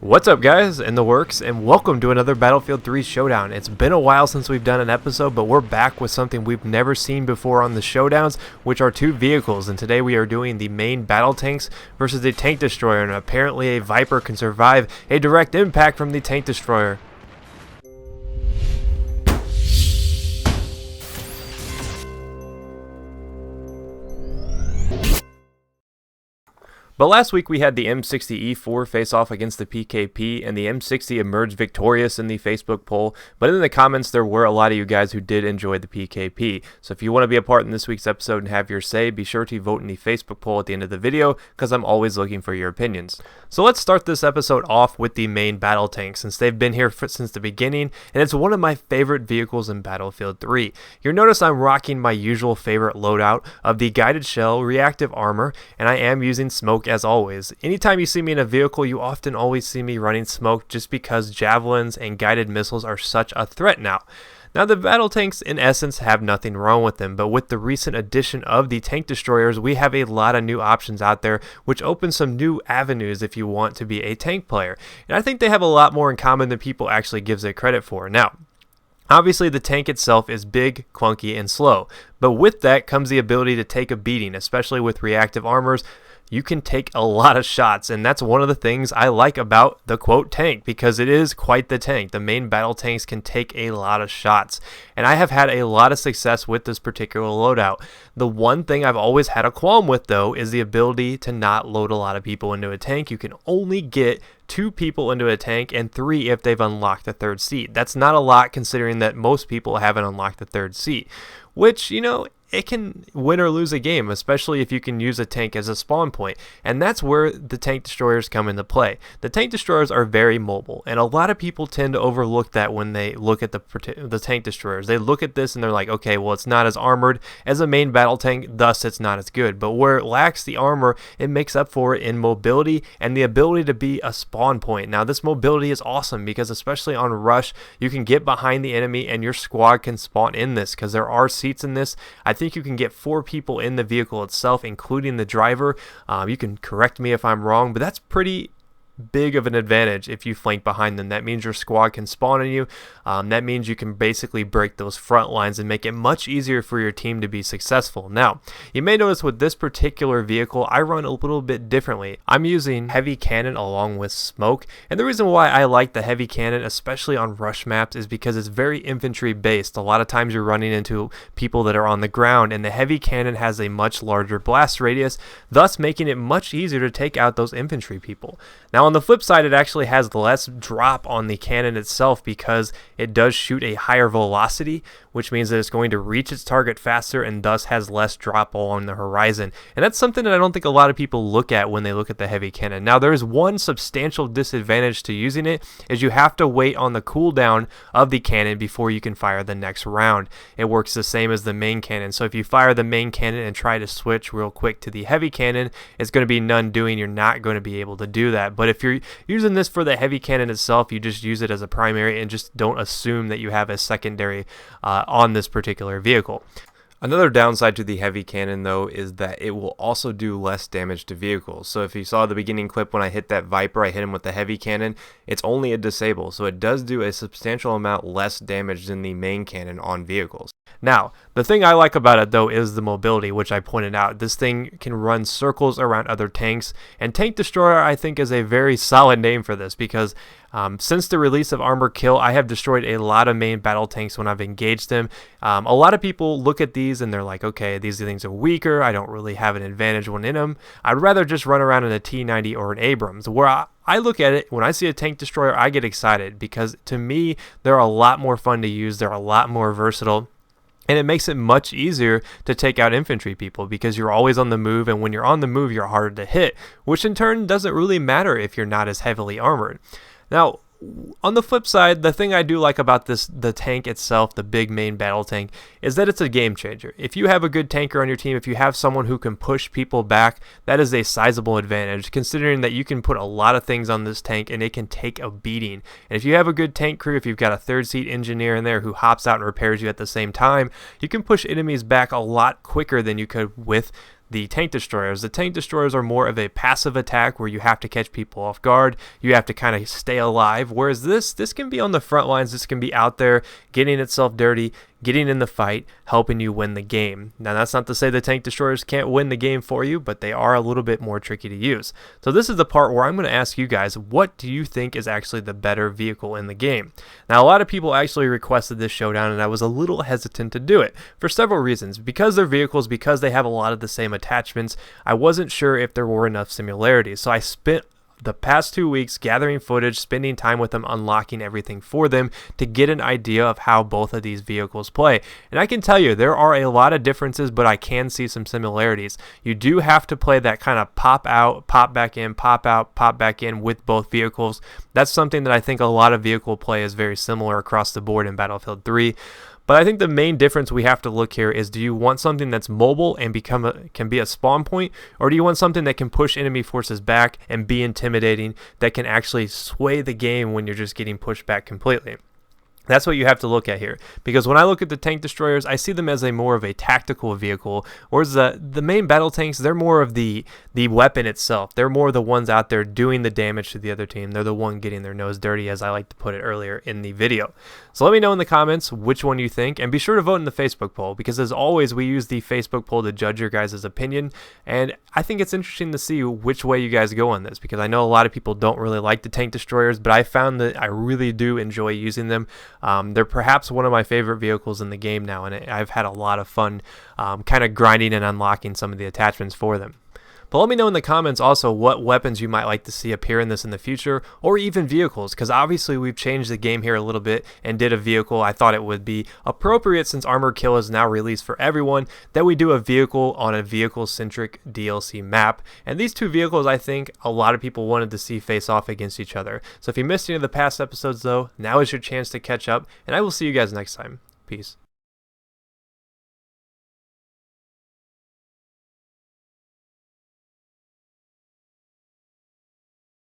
What's up, guys, in the works, and welcome to another Battlefield 3 Showdown. It's been a while since we've done an episode, but we're back with something we've never seen before on the Showdowns, which are two vehicles, and today we are doing the main battle tanks versus the tank destroyer, and apparently a Viper can survive a direct impact from the tank destroyer. But last week we had the M60E4 face off against the PKP, and the M60 emerged victorious in the Facebook poll, but in the comments there were a lot of you guys who did enjoy the PKP. So if you want to be a part in this week's episode and have your say, be sure to vote in the Facebook poll at the end of the video, because I'm always looking for your opinions. So let's start this episode off with the main battle tank, since they've been here since the beginning, and it's one of my favorite vehicles in Battlefield 3. You'll notice I'm rocking my usual favorite loadout of the guided shell, reactive armor, and I am using smoke as always. Anytime you see me in a vehicle, you often always see me running smoke just because javelins and guided missiles are such a threat now. Now, the battle tanks in essence have nothing wrong with them, but with the recent addition of the tank destroyers, we have a lot of new options out there, which opens some new avenues if you want to be a tank player. And I think they have a lot more in common than people actually gives it credit for. Now, obviously, the tank itself is big, clunky, and slow, but with that comes the ability to take a beating, especially with reactive armors. You can take a lot of shots, and that's one of the things I like about the quote tank, because it is quite the tank. The main battle tanks can take a lot of shots, and I have had a lot of success with this particular loadout. The one thing I've always had a qualm with, though, is the ability to not load a lot of people into a tank. You can only get 2 people into a tank and 3 if they've unlocked the third seat. That's not a lot considering that most people haven't unlocked the third seat, which, you know, it can win or lose a game, especially if you can use a tank as a spawn point, and that's where the tank destroyers come into play. The tank destroyers are very mobile, and a lot of people tend to overlook that when they look at the tank destroyers. They look at this and they're like, okay, well, it's not as armored as a main battle tank, thus it's not as good. But where it lacks the armor, it makes up for it in mobility and the ability to be a spawn point. Now, this mobility is awesome because especially on rush, you can get behind the enemy and your squad can spawn in this, because there are seats in this. I think you can get 4 people in the vehicle itself, including the driver. You can correct me if I'm wrong, but that's pretty big of an advantage if you flank behind them. That means your squad can spawn on you. That means you can basically break those front lines and make it much easier for your team to be successful. Now, you may notice with this particular vehicle, I run a little bit differently. I'm using heavy cannon along with smoke, and the reason why I like the heavy cannon, especially on rush maps, is because it's very infantry based. A lot of times you're running into people that are on the ground, and the heavy cannon has a much larger blast radius, thus making it much easier to take out those infantry people. Now, on the flip side, it actually has less drop on the cannon itself because it does shoot a higher velocity, which means that it's going to reach its target faster and thus has less drop along the horizon. And that's something that I don't think a lot of people look at when they look at the heavy cannon. Now, there is one substantial disadvantage to using it, is you have to wait on the cooldown of the cannon before you can fire the next round. It works the same as the main cannon. So if you fire the main cannon and try to switch real quick to the heavy cannon, it's going to be none doing. You're not going to be able to do that. But if you're using this for the heavy cannon itself, you just use it as a primary and just don't assume that you have a secondary on this particular vehicle. Another downside to the heavy cannon, though, is that it will also do less damage to vehicles. So if you saw the beginning clip when I hit that Viper, I hit him with the heavy cannon, it's only a disable, so it does do a substantial amount less damage than the main cannon on vehicles. Now, the thing I like about it, though, is the mobility, which I pointed out. This thing can run circles around other tanks, and Tank Destroyer, I think, is a very solid name for this, because since the release of Armor Kill, I have destroyed a lot of main battle tanks when I've engaged them. A lot of people look at these and they're like, okay, these things are weaker, I don't really have an advantage when in them. I'd rather just run around in a T90 or an Abrams, where I look at it, when I see a tank destroyer, I get excited, because to me, they're a lot more fun to use, they're a lot more versatile. And it makes it much easier to take out infantry people because you're always on the move, and when you're on the move, you're harder to hit, which in turn doesn't really matter if you're not as heavily armored. Now, on the flip side, the thing I do like about the tank itself, the big main battle tank, is that it's a game changer. If you have a good tanker on your team, if you have someone who can push people back, that is a sizable advantage, considering that you can put a lot of things on this tank and it can take a beating. And if you have a good tank crew, if you've got a third seat engineer in there who hops out and repairs you at the same time, you can push enemies back a lot quicker than you could with the tank destroyers. The tank destroyers are more of a passive attack where you have to catch people off guard, you have to kind of stay alive, whereas this can be on the front lines, this can be out there getting itself dirty, getting in the fight, helping you win the game. Now, that's not to say the tank destroyers can't win the game for you, but they are a little bit more tricky to use. So this is the part where I'm going to ask you guys, what do you think is actually the better vehicle in the game? Now, a lot of people actually requested this showdown, and I was a little hesitant to do it for several reasons. Because they're vehicles, because they have a lot of the same attachments, I wasn't sure if there were enough similarities. So I spent the past 2 weeks gathering footage, spending time with them, unlocking everything for them to get an idea of how both of these vehicles play. And I can tell you there are a lot of differences, but I can see some similarities. You do have to play that kind of pop out, pop back in, pop out, pop back in with both vehicles. That's something that I think a lot of vehicle play is very similar across the board in Battlefield 3. But I think the main difference we have to look here is, do you want something that's mobile and can be a spawn point, or do you want something that can push enemy forces back and be intimidating, that can actually sway the game when you're just getting pushed back completely? That's what you have to look at here, because when I look at the tank destroyers, I see them as a more of a tactical vehicle, whereas the main battle tanks, they're more of the weapon itself. They're more the ones out there doing the damage to the other team. They're the one getting their nose dirty, as I like to put it earlier in the video. So let me know in the comments which one you think, and be sure to vote in the Facebook poll, because as always, we use the Facebook poll to judge your guys' opinion, and I think it's interesting to see which way you guys go on this, because I know a lot of people don't really like the tank destroyers, but I found that I really do enjoy using them. They're perhaps one of my favorite vehicles in the game now, and I've had a lot of fun kind of grinding and unlocking some of the attachments for them. But let me know in the comments also what weapons you might like to see appear in this in the future, or even vehicles, because obviously we've changed the game here a little bit and did a vehicle. I thought it would be appropriate, since Armored Kill is now released for everyone, that we do a vehicle on a vehicle-centric DLC map. And these two vehicles, I think a lot of people wanted to see face off against each other. So if you missed any of the past episodes though, now is your chance to catch up, and I will see you guys next time. Peace.